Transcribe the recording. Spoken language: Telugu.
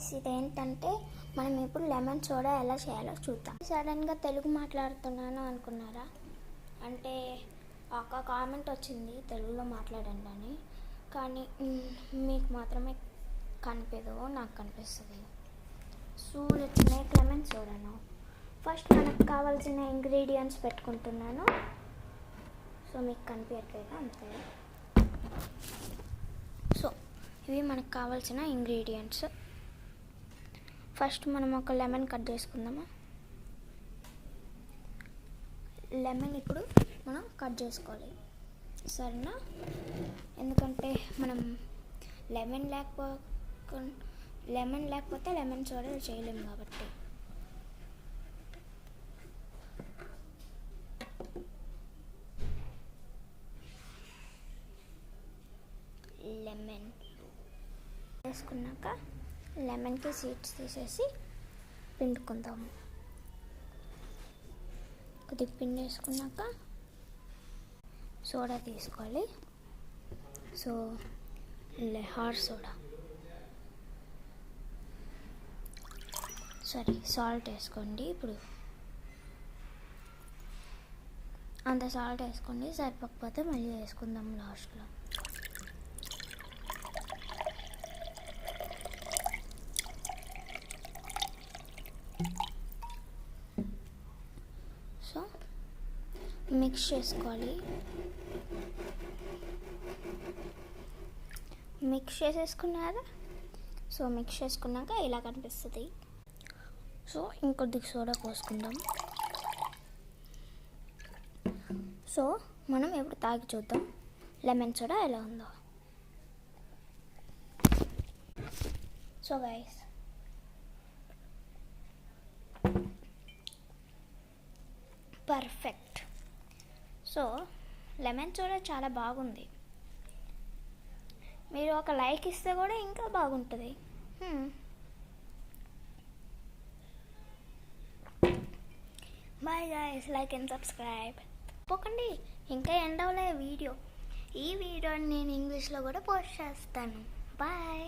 గైస్, ఇదేంటంటే మనం ఇప్పుడు లెమన్ సోడా ఎలా చేయాలో చూద్దాం. సడన్గా తెలుగు మాట్లాడుతున్నాను అనుకున్నారా? అంటే ఒక కామెంట్ వచ్చింది తెలుగులో మాట్లాడండి అని, కానీ మీకు మాత్రమే కనిపించదు, నాకు కనిపిస్తుంది. So let's make lemon soda now. First మనకు కావాల్సిన ఇంగ్రీడియంట్స్ పెట్టుకుంటున్నాను. సో మీకు కనిపించట్లేదు అంతే. సో ఇవి మనకు కావాల్సిన ఇంగ్రీడియంట్స్. ఫస్ట్ మనం ఒక లెమన్ కట్ చేసుకుందామా. లెమన్ ఇప్పుడు మనం కట్ చేసుకోవాలి, సరేనా? ఎందుకంటే మనం లెమన్ లేకపోతే లెమన్ సోడా చేయలేము కాబట్టి. లెమన్ వేసుకున్నాక లెమన్కి సీడ్స్ తీసేసి పిండుకుందాము. కొద్దిగా పిండి వేసుకున్నాక సోడా తీసుకోవాలి. సో హార్డ్ సోడా, సాల్ట్ వేసుకోండి. ఇప్పుడు అంత సాల్ట్ వేసుకోండి, సరిపోకపోతే మళ్ళీ వేసుకుందాం లాస్ట్లో. సో మిక్స్ చేసుకోవాలి. మిక్స్ చేసేసుకున్నారా? సో మిక్స్ చేసుకున్నాక ఇలా కనిపిస్తుంది. సో ఇంకొద్దిగా సోడా పోసుకుందాం. సో మనం ఎప్పుడు తాగి చూద్దాం లెమన్ సోడా ఎలా ఉందో. So guys, perfect. So lemon soda చాలా బాగుంది. మీరు ఒక లైక్ ఇస్తే కూడా ఇంకా బాగుంటుంది. Bye guys, like and subscribe పోకండి. ఇంకా ఎండ్ అవ్వలే వీడియో. ఈ వీడియోని నేను ఇంగ్లీష్లో కూడా పోస్ట్ చేస్తాను. బాయ్.